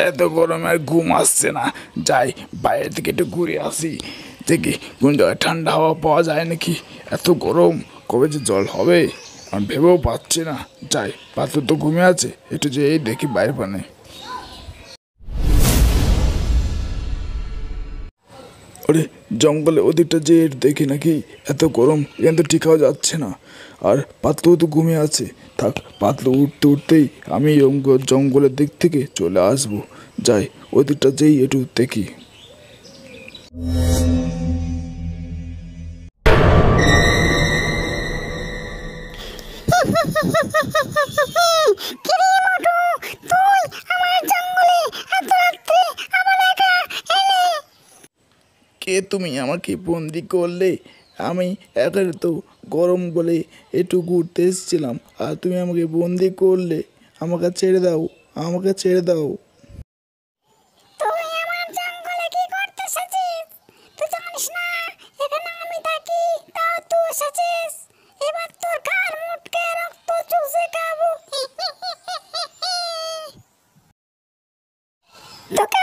এত গরমে আর ঘুম আসছে না, যাই বাইরে থেকে একটু ঘুরে আসি, দেখি কোন জায়গায় ঠান্ডা হাওয়া পাওয়া যায় নাকি। এত গরম, কবে যে জল হবে আমি ভেবেও পাচ্ছি না। যাই, পাত্র তো ঘুমিয়ে আছে, একটু যেই দেখি বাইরে পানে। আরে জঙ্গলে ওদিকটা যে দেখি নাকি, এত গরম এখান তো টিকাও যাচ্ছে না। আর পাতলু তো ঘুমিয়ে আছে, থাক পাতলু উঠতে উঠতেই আমি জঙ্গলের দিক থেকে চলে আসবো। যাই ওদিকটা যেই একটু দেখি। কে তুমি? আমাকে বন্দি করলে? আমি একের তো গরম বলে একটু ঘুরতে এসেছিলাম, আর তুমি আমাকে বন্দি করলে। আমাকে ছেড়ে দাও, আমাকে ছেড়ে দাও। তুই আমার জঙ্গলে কি করতে এসেছিস? তুই জানিস না এখানে আমি থাকি, তাও তুই এসেছিস। এবার তোর ঘাড় মুটকে রক্ত চুষে খাবো। তোকে